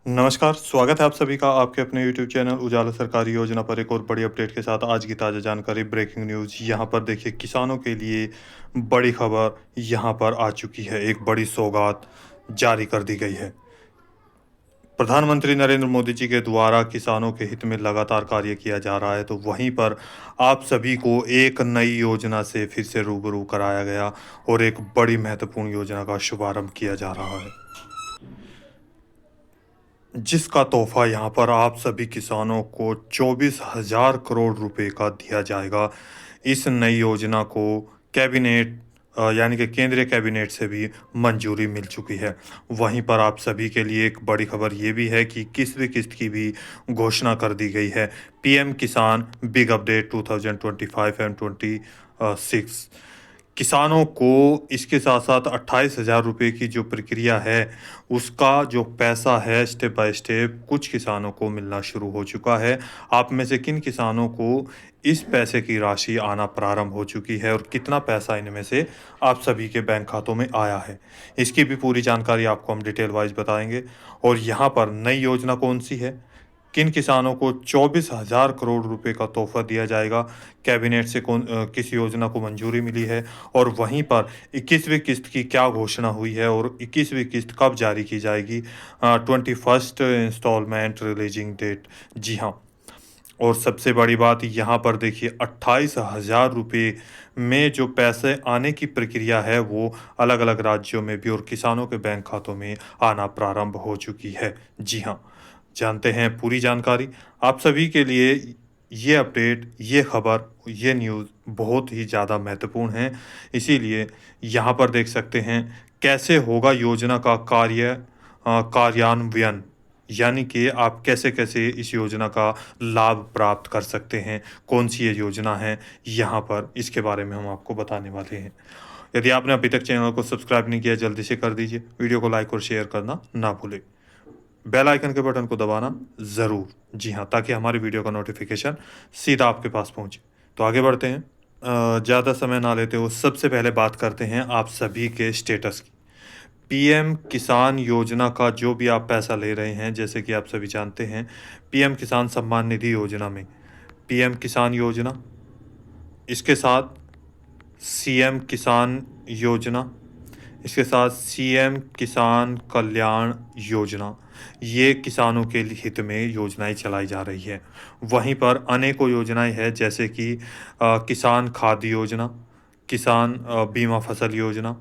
नमस्कार, स्वागत है आप सभी का आपके अपने यूट्यूब चैनल उजाला सरकारी योजना पर एक और बड़ी अपडेट के साथ। आज की ताज़ा जानकारी, ब्रेकिंग न्यूज़ यहाँ पर देखिए, किसानों के लिए बड़ी खबर यहाँ पर आ चुकी है। एक बड़ी सौगात जारी कर दी गई है। प्रधानमंत्री नरेंद्र मोदी जी के द्वारा किसानों के हित में लगातार कार्य किया जा रहा है, तो वहीं पर आप सभी को एक नई योजना से फिर से रूबरू कराया गया और एक बड़ी महत्वपूर्ण योजना का शुभारंभ किया जा रहा है, जिसका तोहफा यहाँ पर आप सभी किसानों को 24,000 करोड़ रुपए का दिया जाएगा। इस नई योजना को कैबिनेट यानी कि केंद्रीय कैबिनेट से भी मंजूरी मिल चुकी है। वहीं पर आप सभी के लिए एक बड़ी खबर ये भी है कि 21वीं किस्त की भी घोषणा कर दी गई है। पीएम किसान बिग अपडेट 2025 एंड 26। किसानों को इसके साथ साथ 28,000 रुपये की जो प्रक्रिया है, उसका जो पैसा है स्टेप बाय स्टेप कुछ किसानों को मिलना शुरू हो चुका है। आप में से किन किसानों को इस पैसे की राशि आना प्रारंभ हो चुकी है और कितना पैसा इनमें से आप सभी के बैंक खातों में आया है, इसकी भी पूरी जानकारी आपको हम डिटेल वाइज बताएंगे। और यहाँ पर नई योजना कौन सी है, किन किसानों को 24,000 करोड़ रुपए का तोहफा दिया जाएगा, कैबिनेट से किस योजना को मंजूरी मिली है, और वहीं पर 21वीं किस्त की क्या घोषणा हुई है और 21वीं किस्त कब जारी की जाएगी, 21st इंस्टॉलमेंट रिलीजिंग डेट। जी हाँ, और सबसे बड़ी बात यहाँ पर देखिए, 28,000 रुपये में जो पैसे आने की प्रक्रिया है वो अलग अलग राज्यों में भी और किसानों के बैंक खातों में आना प्रारंभ हो चुकी है। जी हाँ, जानते हैं पूरी जानकारी। आप सभी के लिए ये अपडेट, ये खबर, ये न्यूज़ बहुत ही ज़्यादा महत्वपूर्ण है। इसीलिए यहाँ पर देख सकते हैं कैसे होगा योजना का कार्यान्वयन, यानी कि आप कैसे-कैसे इस योजना का लाभ प्राप्त कर सकते हैं, कौन-सी ये योजना है, यहाँ पर इसके बारे में हम आपको बताने वाले हैं। यदि आपने अभी तक चैनल को सब्सक्राइब नहीं किया, जल्दी से कर दीजिए। वीडियो को लाइक और शेयर करना ना भूलें। बेल आइकन के बटन को दबाना ज़रूर, जी हाँ, ताकि हमारी वीडियो का नोटिफिकेशन सीधा आपके पास पहुँचे। तो आगे बढ़ते हैं। ज़्यादा समय ना लेते हुए सबसे पहले बात करते हैं आप सभी के स्टेटस की। पीएम किसान योजना का जो भी आप पैसा ले रहे हैं, जैसे कि आप सभी जानते हैं, पीएम किसान सम्मान निधि योजना में पीएम किसान योजना, इसके साथ सीएम किसान योजना, इसके साथ सीएम किसान कल्याण योजना, ये किसानों के हित में योजनाएं चलाई जा रही है। वहीं पर अनेकों योजनाएं हैं, जैसे कि किसान खाद्य योजना, किसान बीमा फसल योजना।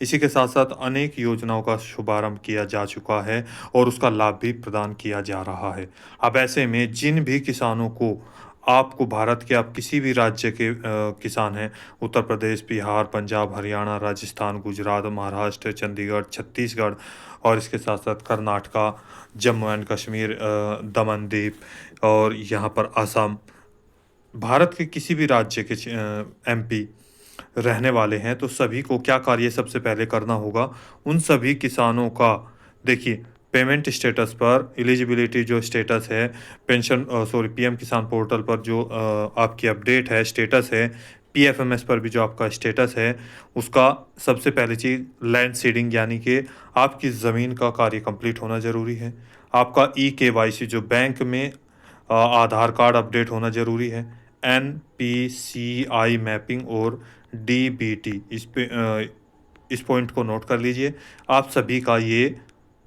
इसी के साथ साथ अनेक योजनाओं का शुभारंभ किया जा चुका है और उसका लाभ भी प्रदान किया जा रहा है। अब ऐसे में जिन भी किसानों को, आपको भारत के आप किसी भी राज्य के किसान हैं, उत्तर प्रदेश, बिहार, पंजाब, हरियाणा, राजस्थान, गुजरात, महाराष्ट्र, चंडीगढ़, छत्तीसगढ़ और इसके साथ साथ कर्नाटका, जम्मू एंड कश्मीर, दमन दीव और यहाँ पर असम, भारत के किसी भी राज्य के एमपी रहने वाले हैं, तो सभी को क्या कार्य सबसे पहले करना होगा, उन सभी किसानों का देखिए पेमेंट स्टेटस पर एलिजिबिलिटी जो स्टेटस है, पेंशन पीएम किसान पोर्टल पर जो आपकी अपडेट है, स्टेटस है, पीएफएमएस पर भी जो आपका स्टेटस है, उसका सबसे पहली चीज़ लैंड सीडिंग, यानी कि आपकी ज़मीन का कार्य कंप्लीट होना ज़रूरी है। आपका केवाईसी जो बैंक में आधार कार्ड अपडेट होना ज़रूरी है, एनपीसीआई मैपिंग और डीबीटी, इस पॉइंट को नोट कर लीजिए। आप सभी का ये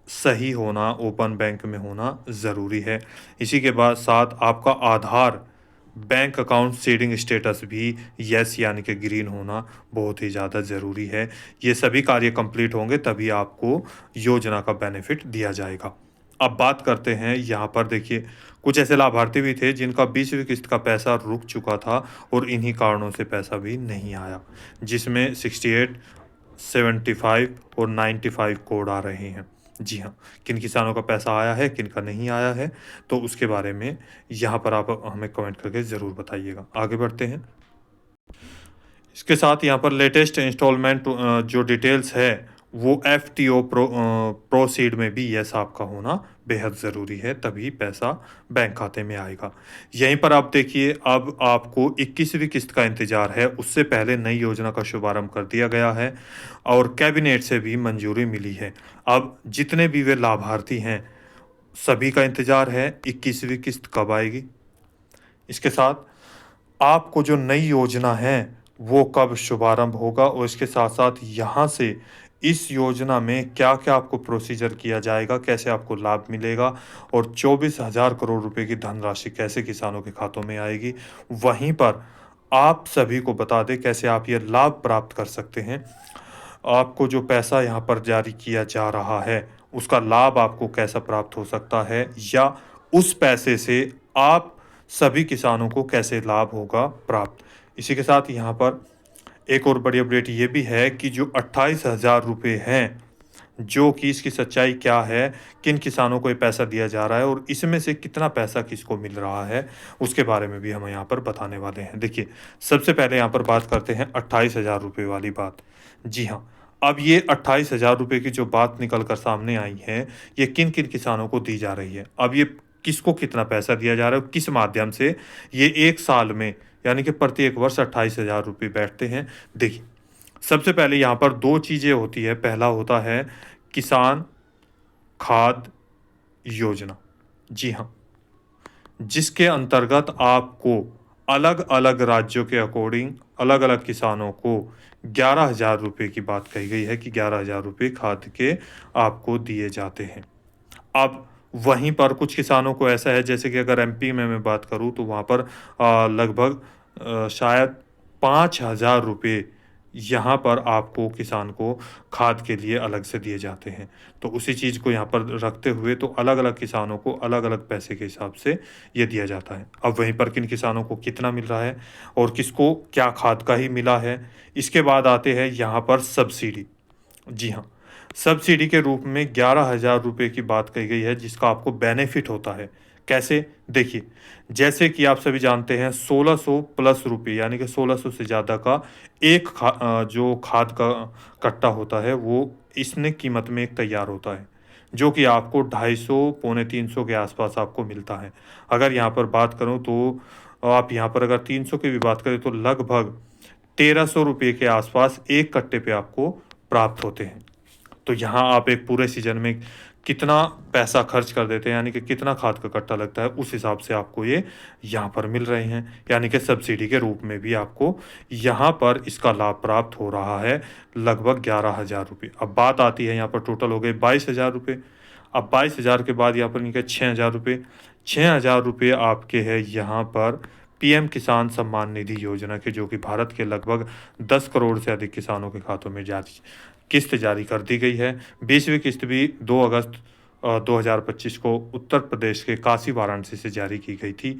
सही होना, ओपन बैंक में होना ज़रूरी है। इसी के बाद साथ आपका आधार बैंक अकाउंट सीडिंग स्टेटस भी यस यानी कि ग्रीन होना बहुत ही ज़्यादा ज़रूरी है। ये सभी कार्य कंप्लीट होंगे तभी आपको योजना का बेनिफिट दिया जाएगा। अब बात करते हैं, यहाँ पर देखिए कुछ ऐसे लाभार्थी भी थे जिनका 20वीं किस्त का पैसा रुक चुका था और इन्हीं कारणों से पैसा भी नहीं आया, जिसमें 68, 75 और 95 कोड आ रहे हैं। जी हाँ, किन किसानों का पैसा आया है, किन का नहीं आया है, तो उसके बारे में यहाँ पर आप हमें कमेंट करके ज़रूर बताइएगा। आगे बढ़ते हैं। इसके साथ यहाँ पर लेटेस्ट इंस्टॉलमेंट जो डिटेल्स है वो एफटीओ प्रोसीड में भी यस आपका होना बेहद ज़रूरी है, तभी पैसा बैंक खाते में आएगा। यहीं पर आप देखिए, अब आपको 21वीं किस्त का इंतज़ार है, उससे पहले नई योजना का शुभारंभ कर दिया गया है और कैबिनेट से भी मंजूरी मिली है। अब जितने भी वे लाभार्थी हैं, सभी का इंतज़ार है 21वीं किस्त कब आएगी। इसके साथ आपको जो नई योजना है वो कब शुभारंभ होगा और इसके साथ-साथ यहाँ से इस योजना में क्या-क्या आपको प्रोसीजर किया जाएगा, कैसे आपको लाभ मिलेगा और 24,000 करोड़ रुपए की धनराशि कैसे किसानों के खातों में आएगी। वहीं पर आप सभी को बता दें कैसे आप ये लाभ प्राप्त कर सकते हैं। आपको जो पैसा यहाँ पर जारी किया जा रहा है, उसका लाभ आपको कैसा प्राप्त हो सकता है या उस पैसे से आप सभी किसानों को कैसे लाभ होगा प्राप्त। इसी के साथ यहाँ पर एक और बड़ी अपडेट ये भी है कि जो 28,000 रुपये हैं, जो कि इसकी सच्चाई क्या है, किन किसानों को ये पैसा दिया जा रहा है और इसमें से कितना पैसा किसको मिल रहा है, उसके बारे में भी हम यहाँ पर बताने वाले हैं। देखिए, सबसे पहले यहाँ पर बात करते हैं 28,000 रुपये वाली बात। जी हाँ, अब ये 28,000 रुपये की जो बात निकल कर सामने आई है, ये किन-किन किसानों को दी जा रही है। अब ये किसको कितना पैसा दिया जा रहा है और किस माध्यम से ये 1 साल में यानी कि प्रति 1 वर्ष 28,000 रुपये बैठते हैं। देखिए, सबसे पहले यहाँ पर 2 चीज़ें होती है। पहला होता है किसान खाद योजना। जी हाँ, जिसके अंतर्गत आपको अलग-अलग राज्यों के अकॉर्डिंग अलग-अलग किसानों को 11,000 रुपये की बात कही गई है कि 11,000 रुपये खाद के आपको दिए जाते हैं। अब वहीं पर कुछ किसानों को ऐसा है जैसे कि अगर एमपी में मैं बात करूँ तो वहाँ पर लगभग शायद 5,000 रुपये यहाँ पर आपको किसान को खाद के लिए अलग से दिए जाते हैं। तो उसी चीज़ को यहाँ पर रखते हुए तो अलग-अलग किसानों को अलग-अलग पैसे के हिसाब से ये दिया जाता है। अब वहीं पर किन किसानों को कितना मिल रहा है और किसको क्या खाद का ही मिला है। इसके बाद आते हैं यहाँ पर सब्सिडी। जी हाँ, सब्सिडी के रूप में 11,000 रुपये की बात कही गई है जिसका आपको बेनिफिट होता है। कैसे? देखिए, जैसे कि आप सभी जानते हैं 1600 प्लस रुपये यानी कि 1600 से ज़्यादा का एक जो खाद का कट्टा होता है वो इसने कीमत में एक तैयार होता है, जो कि आपको 250 पौने 300 के आस-पास आपको मिलता है। अगर यहाँ पर बात करूँ तो आप यहाँ पर अगर 300 की भी बात करें तो लगभग 1,300 रुपये के आस-पास एक कट्टे पे आपको प्राप्त होते हैं। तो यहाँ आप एक पूरे सीज़न में कितना पैसा खर्च कर देते हैं यानी कि कितना खाद का कट्टा लगता है उस हिसाब से आपको ये यहाँ पर मिल रहे हैं। यानी कि सब्सिडी के रूप में भी आपको यहाँ पर इसका लाभ प्राप्त हो रहा है लगभग 11,000 रुपये। अब बात आती है यहाँ पर टोटल हो गए 22,000 रुपये। अब 22,000 के बाद यहाँ पर इनके 6,000 रुपये। 6,000 रुपये आपके हैं यहाँ पर पीएम किसान सम्मान निधि योजना के, जो कि भारत के लगभग 10 करोड़ से अधिक किसानों के खातों में किस्त जारी कर दी गई है। 20वीं किस्त भी 2 अगस्त 2025 को उत्तर प्रदेश के काशी वाराणसी से जारी की गई थी।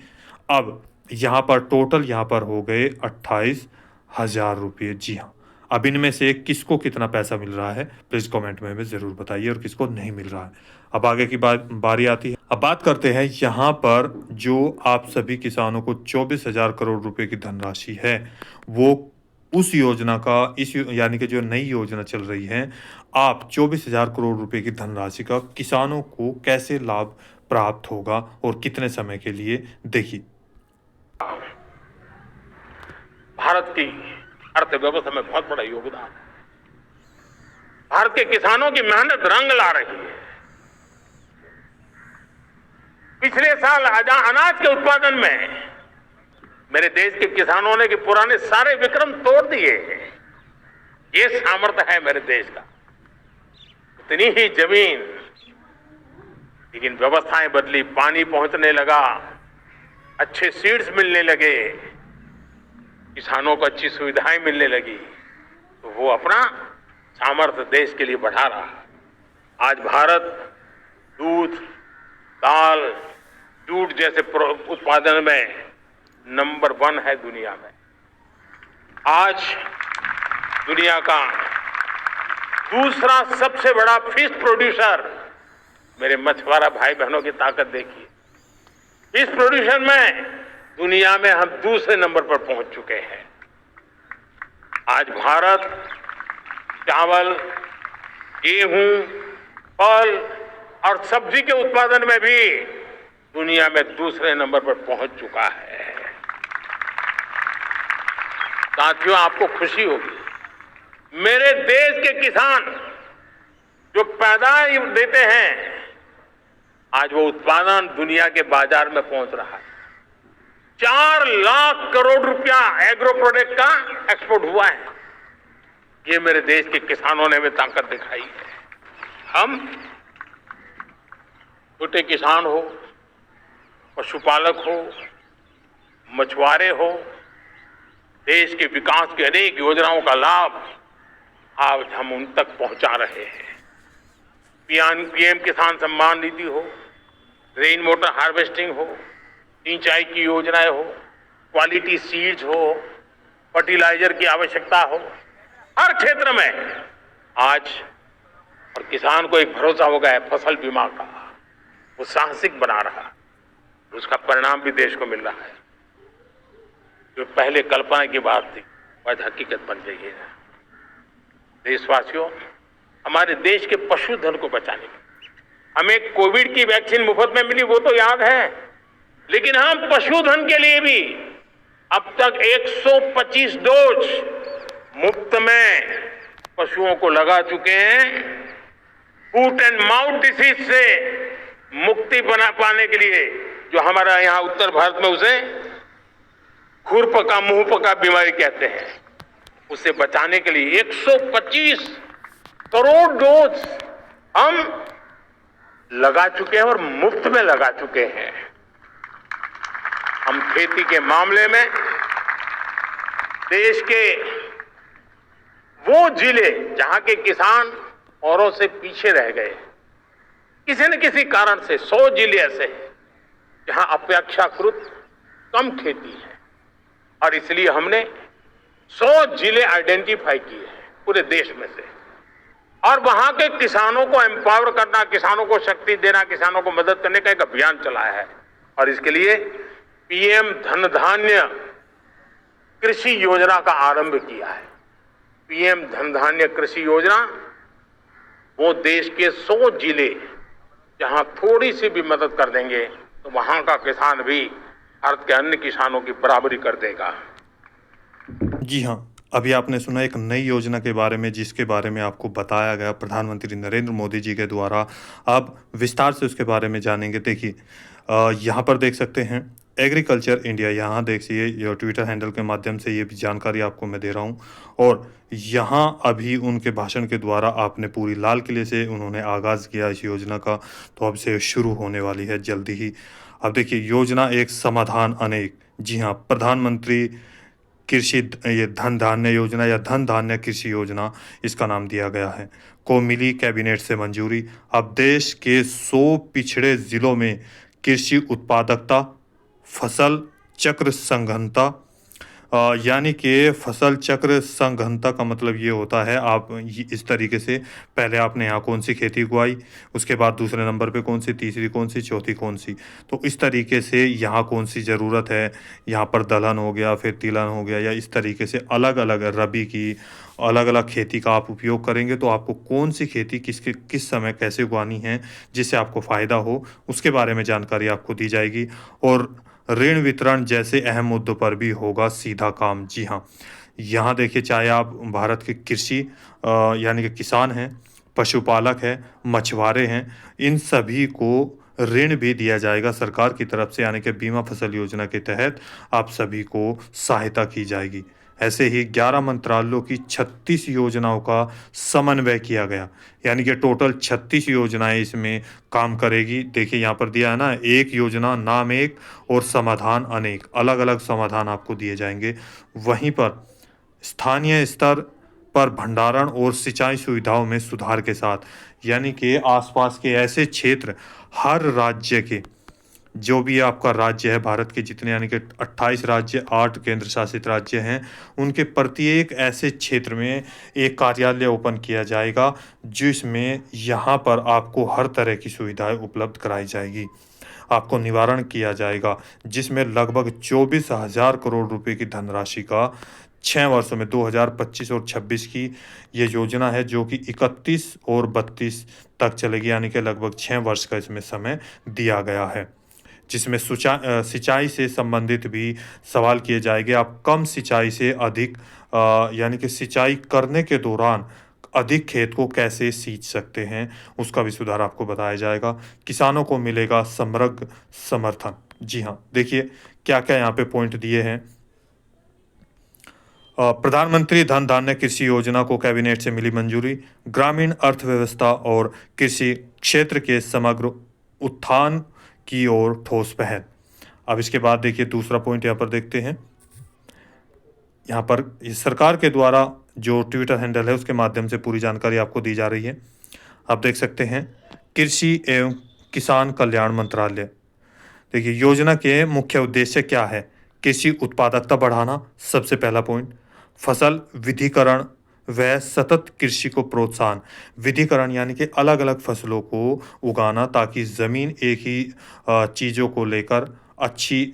अब यहाँ पर टोटल यहाँ पर हो गए 28,000 रुपये। जी हाँ, अब इनमें से किसको कितना पैसा मिल रहा है प्लीज़ कमेंट में हमें ज़रूर बताइए और किसको नहीं मिल रहा है। अब आगे की बारी आती है। अब बात करते हैं यहाँ पर जो आप सभी किसानों को 24,000 करोड़ रुपए की धनराशि है वो उस योजना का यानी कि जो नई योजना चल रही है, आप 24,000 करोड़ रुपए की धनराशि का किसानों को कैसे लाभ प्राप्त होगा और कितने समय के लिए। देखिए, भारत की अर्थव्यवस्था में बहुत बड़ा योगदान है। भारत के किसानों की मेहनत रंग ला रही है। पिछले साल अनाज के उत्पादन में मेरे देश के किसानों ने कि पुराने सारे विक्रम तोड़ दिए हैं। ये सामर्थ्य है मेरे देश का। उतनी ही जमीन, लेकिन व्यवस्थाएं बदली, पानी पहुंचने लगा, अच्छे सीड्स मिलने लगे, किसानों को अच्छी सुविधाएं मिलने लगी, तो वो अपना सामर्थ्य देश के लिए बढ़ा रहा है। आज भारत दूध, दाल, जूट जैसे उत्पादन में नंबर 1 है दुनिया में। आज दुनिया का दूसरा सबसे बड़ा फिश प्रोड्यूसर, मेरे मछुआरा भाई बहनों की ताकत देखिए। फिश प्रोड्यूसर में दुनिया में हम दूसरे नंबर पर पहुंच चुके हैं। आज भारत चावल, गेहूं, फल और सब्जी के उत्पादन में भी दुनिया में दूसरे नंबर पर पहुंच चुका है। साथियों, आपको खुशी होगी, मेरे देश के किसान जो पैदावार देते हैं आज वो उत्पादन दुनिया के बाजार में पहुंच रहा है। 4 लाख करोड़ रुपया एग्रो प्रोडक्ट का एक्सपोर्ट हुआ है। ये मेरे देश के किसानों ने हमें ताकत दिखाई है। हम छोटे किसान हो, पशुपालक हो, मछुआरे हो, देश के विकास की अनेक योजनाओं का लाभ आज हम उन तक पहुंचा रहे हैं। पीएम किसान सम्मान निधि हो, रेन वाटर हार्वेस्टिंग हो, सिंचाई की योजनाएं हो, क्वालिटी सीड्स हो, फर्टिलाइजर की आवश्यकता हो, हर क्षेत्र में आज और किसान को एक भरोसा हो गया है फसल बीमा का। वो साहसिक बना रहा, उसका परिणाम भी देश को मिल रहा है। जो पहले कल्पना की बात थी आज हकीकत बन गई है। देशवासियों, हमारे देश के पशुधन को बचाने में हमें कोविड की वैक्सीन मुफ्त में मिली, वो तो याद है, लेकिन हम पशुधन के लिए भी अब तक 125 डोज मुफ्त में पशुओं को लगा चुके हैं। फूट एंड माउथ डिसीज से मुक्ति बना पाने के लिए, जो हमारा यहाँ उत्तर भारत में उसे खुरपका मुंहपका बीमारी कहते हैं, उसे बचाने के लिए 125 करोड़ डोज हम लगा चुके हैं और मुफ्त में लगा चुके हैं। हम खेती के मामले में देश के वो जिले जहां के किसान औरों से पीछे रह गए, किसी न किसी कारण से 100 जिले ऐसे हैं जहां अपेक्षाकृत कम खेती है, और इसलिए हमने 100 जिले आइडेंटिफाई किए हैं पूरे देश में से, और वहां के किसानों को एम्पावर करना, किसानों को शक्ति देना, किसानों को मदद करने का एक अभियान चलाया है। और इसके लिए पीएम धन धान्य कृषि योजना का आरंभ किया है। पीएम धन धान्य कृषि योजना वो देश के 100 जिले जहां थोड़ी सी भी मदद कर देंगे तो वहां का किसान भी भारत के अन्य किसानों की बराबरी कर देगा। जी हाँ, अभी आपने सुना एक नई योजना के बारे में, जिसके बारे में आपको बताया गया प्रधानमंत्री नरेंद्र मोदी जी के द्वारा। अब विस्तार से उसके बारे में जानेंगे। देखिए, यहाँ पर देख सकते हैं एग्रीकल्चर इंडिया, यहाँ देखिए ये ट्विटर हैंडल के माध्यम से ये भी जानकारी आपको मैं दे रहा हूँ। और यहाँ अभी उनके भाषण के द्वारा आपने पूरी लाल किले से उन्होंने आगाज़ किया इस योजना का, तो अब से शुरू होने वाली है जल्दी ही। अब देखिए, योजना एक समाधान अनेक। जी हाँ, प्रधानमंत्री कृषि ये धन धान्य योजना या धन धान्य कृषि योजना इसका नाम दिया गया है, को मिली कैबिनेट से मंजूरी। अब देश के 100 पिछड़े ज़िलों में कृषि उत्पादकता, फसल चक्र संघनता, यानी कि फसल चक्र संघनता का मतलब ये होता है, आप इस तरीके से पहले आपने यहाँ कौन सी खेती उगाई, उसके बाद दूसरे नंबर पे कौन सी, तीसरी कौन सी, चौथी कौन सी, तो इस तरीके से यहाँ कौन सी ज़रूरत है, यहाँ पर दलहन हो गया, फिर तिलहन हो गया, या इस तरीके से अलग अलग रबी की अलग अलग खेती का आप उपयोग करेंगे तो आपको कौन सी खेती किस समय कैसे उगानी है जिससे आपको फ़ायदा हो, उसके बारे में जानकारी आपको दी जाएगी। और ऋण वितरण जैसे अहम मुद्दों पर भी होगा सीधा काम। जी हाँ, यहाँ देखिए, चाहे आप भारत के कृषि यानी कि किसान हैं, पशुपालक हैं, मछुआरे हैं, इन सभी को ऋण भी दिया जाएगा सरकार की तरफ से, यानी कि बीमा फसल योजना के तहत आप सभी को सहायता की जाएगी। ऐसे ही 11 मंत्रालयों की 36 योजनाओं का समन्वय किया गया, यानी कि टोटल 36 योजनाएं इसमें काम करेगी। देखिए यहाँ पर दिया है ना, एक योजना नाम एक और समाधान अनेक, अलग अलग समाधान आपको दिए जाएंगे। वहीं पर स्थानीय स्तर पर भंडारण और सिंचाई सुविधाओं में सुधार के साथ, यानी कि आसपास के ऐसे क्षेत्र, हर राज्य के जो भी आपका राज्य है, भारत के जितने यानी कि 28 राज्य, 8 केंद्र शासित राज्य हैं, उनके प्रत्येक ऐसे क्षेत्र में एक कार्यालय ओपन किया जाएगा, जिसमें यहाँ पर आपको हर तरह की सुविधाएं उपलब्ध कराई जाएगी, आपको निवारण किया जाएगा, जिसमें लगभग 24,000 करोड़ रुपए की धनराशि का 6 वर्षों में 2025 और 26 की ये योजना है, जो कि 31 और 32 तक चलेगी, यानी कि लगभग 6 वर्ष का इसमें समय दिया गया है, जिसमें सिंचाई से संबंधित भी सवाल किए जाएंगे। आप कम सिंचाई से अधिक यानी कि सिंचाई करने के दौरान अधिक खेत को कैसे सींच सकते हैं, उसका भी सुधार आपको बताया जाएगा। किसानों को मिलेगा समग्र समर्थन। जी हाँ, देखिए क्या-क्या यहाँ पे पॉइंट दिए हैं। प्रधानमंत्री धन धान्य कृषि योजना को कैबिनेट से मिली मंजूरी। ग्रामीण अर्थव्यवस्था और कृषि क्षेत्र के समग्र उत्थान की ओर ठोस पहल। अब इसके बाद देखिए दूसरा पॉइंट यहाँ पर देखते हैं। यहाँ पर सरकार के द्वारा जो ट्विटर हैंडल है उसके माध्यम से पूरी जानकारी आपको दी जा रही है। आप देख सकते हैं कृषि एवं किसान कल्याण मंत्रालय। देखिए योजना के मुख्य उद्देश्य क्या है। कृषि उत्पादकता बढ़ाना सबसे पहला पॉइंट। फसल विधिकरण व सतत कृषि को प्रोत्साहन। विधिकरण यानी कि अलग अलग फसलों को उगाना ताकि ज़मीन एक ही चीज़ों को लेकर अच्छी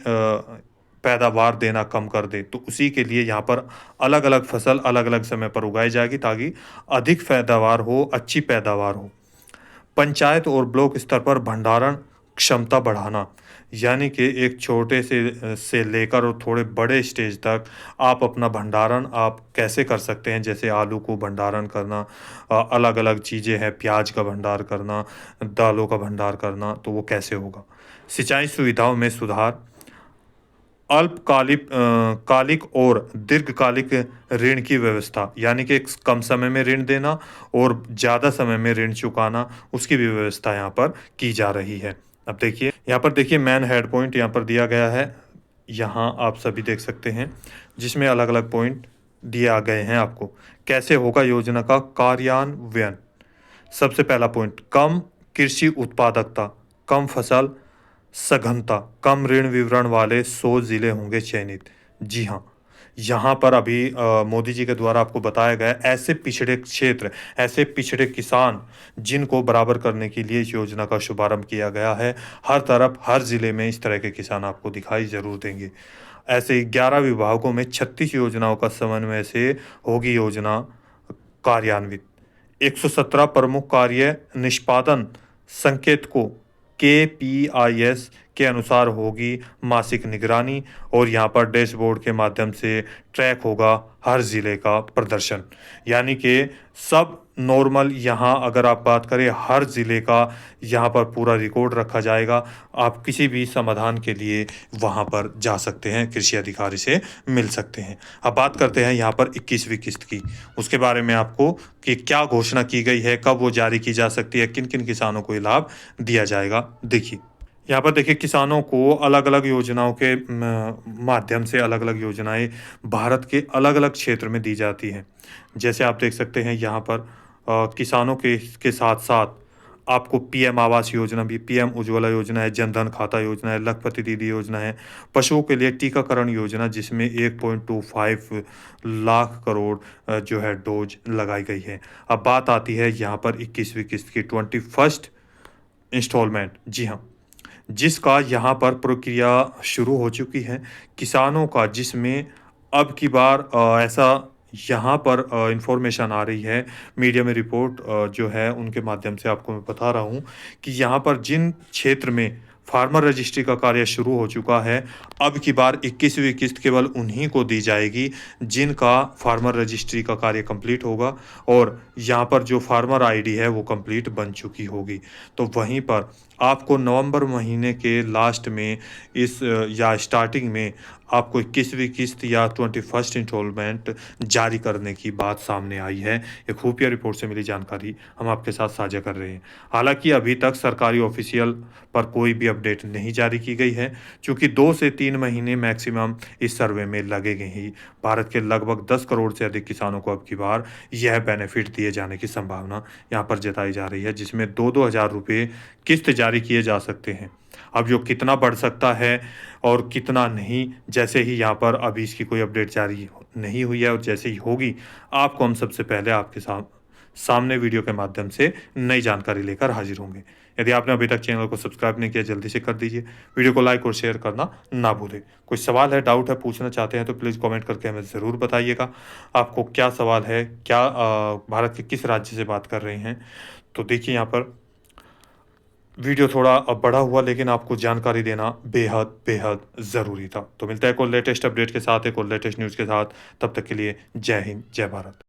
पैदावार देना कम कर दे, तो उसी के लिए यहाँ पर अलग अलग फसल अलग अलग समय पर उगाई जाएगी ताकि अधिक पैदावार हो, अच्छी पैदावार हो। पंचायत और ब्लॉक स्तर पर भंडारण क्षमता बढ़ाना, यानी कि एक छोटे से लेकर और थोड़े बड़े स्टेज तक आप अपना भंडारण आप कैसे कर सकते हैं। जैसे आलू को भंडारण करना, अलग अलग चीज़ें हैं, प्याज का भंडार करना, दालों का भंडार करना, तो वो कैसे होगा। सिंचाई सुविधाओं में सुधार, कालिक और दीर्घकालिक ऋण की व्यवस्था, यानी कि कम समय में ऋण देना और ज़्यादा समय में ऋण चुकाना, उसकी भी व्यवस्था यहाँ पर की जा रही है। अब देखिए यहाँ पर देखिए मेन हेड पॉइंट यहाँ पर दिया गया है, यहाँ आप सभी देख सकते हैं, जिसमें अलग अलग पॉइंट दिए आ गए हैं आपको। कैसे होगा योजना का कार्यान्वयन। सबसे पहला पॉइंट, कम कृषि उत्पादकता, कम फसल सघनता, कम ऋण विवरण वाले 100 जिले होंगे चयनित। जी हाँ, यहाँ पर अभी मोदी जी के द्वारा आपको बताया गया ऐसे पिछड़े क्षेत्र, ऐसे पिछड़े किसान जिनको बराबर करने के लिए इस योजना का शुभारंभ किया गया है। हर तरफ हर ज़िले में इस तरह के किसान आपको दिखाई ज़रूर देंगे। ऐसे 11 विभागों में 36 योजनाओं का समन्वय से होगी योजना कार्यान्वित। 117 प्रमुख कार्य निष्पादन संकेतकों KPIs के अनुसार होगी मासिक निगरानी, और यहाँ पर डैशबोर्ड के माध्यम से ट्रैक होगा हर ज़िले का प्रदर्शन। यानी कि सब नॉर्मल, यहाँ अगर आप बात करें हर ज़िले का यहाँ पर पूरा रिकॉर्ड रखा जाएगा। आप किसी भी समाधान के लिए वहाँ पर जा सकते हैं, कृषि अधिकारी से मिल सकते हैं। अब बात करते हैं यहाँ पर 21वीं किस्त की, उसके बारे में आपको कि क्या घोषणा की गई है, कब वो जारी की जा सकती है, किन किन किसानों को ये लाभ दिया जाएगा। देखिए यहाँ पर देखिए किसानों को अलग अलग योजनाओं के माध्यम से अलग अलग योजनाएं भारत के अलग अलग क्षेत्र में दी जाती हैं। जैसे आप देख सकते हैं यहाँ पर किसानों के साथ साथ आपको PM आवास योजना भी, PM उज्ज्वला योजना है, जनधन खाता योजना है, लखपति दीदी योजना है, पशुओं के लिए टीकाकरण योजना जिसमें 1.25 लाख करोड़ जो है डोज लगाई गई है। अब बात आती है यहाँ पर 21वीं किस्त की 21st इंस्टॉलमेंट। जी हाँ, जिसका यहाँ पर प्रक्रिया शुरू हो चुकी है किसानों का, जिसमें अब की बार ऐसा यहाँ पर इंफॉर्मेशन आ रही है, मीडिया में रिपोर्ट जो है उनके माध्यम से आपको मैं बता रहा हूँ कि यहाँ पर जिन क्षेत्र में फार्मर रजिस्ट्री का कार्य शुरू हो चुका है, अब की बार 21वीं किस्त केवल उन्हीं को दी जाएगी जिनका फार्मर रजिस्ट्री का कार्य कंप्लीट होगा और यहाँ पर जो फार्मर आईडी है वो कंप्लीट बन चुकी होगी। तो वहीं पर आपको नवंबर महीने के लास्ट में इस या स्टार्टिंग में आपको 21वीं किस्त या 21st इंस्टॉलमेंट जारी करने की बात सामने आई है। एक खुफिया रिपोर्ट से मिली जानकारी हम आपके साथ साझा कर रहे हैं। हालांकि अभी तक सरकारी ऑफिशियल पर कोई भी अपडेट नहीं जारी की गई है, क्योंकि 2 से 3 महीने मैक्सिमम इस सर्वे में लगेंगे ही। भारत के लगभग 10 करोड़ से अधिक किसानों को अब की बार यह बेनिफिट दिए जाने की संभावना यहाँ पर जताई जा रही है, जिसमें 2-2 हज़ार रुपये किस्त जारी किए जा सकते हैं। अब जो कितना बढ़ सकता है और कितना नहीं, जैसे ही यहाँ पर अभी इसकी कोई अपडेट जारी नहीं हुई है और जैसे ही होगी आपको हम सबसे पहले आपके सामने वीडियो के माध्यम से नई जानकारी लेकर हाजिर होंगे। यदि आपने अभी तक चैनल को सब्सक्राइब नहीं किया जल्दी से कर दीजिए, वीडियो को लाइक और शेयर करना ना भूलें। कोई सवाल है, डाउट है, पूछना चाहते हैं तो प्लीज़ कमेंट करके हमें ज़रूर बताइएगा। आपको क्या सवाल है, क्या भारत के किस राज्य से बात कर रहे हैं। तो देखिए यहाँ पर वीडियो थोड़ा बड़ा हुआ, लेकिन आपको जानकारी देना बेहद बेहद ज़रूरी था। तो मिलता है एक और लेटेस्ट अपडेट के साथ, एक और लेटेस्ट न्यूज़ के साथ। तब तक के लिए जय हिंद, जय भारत।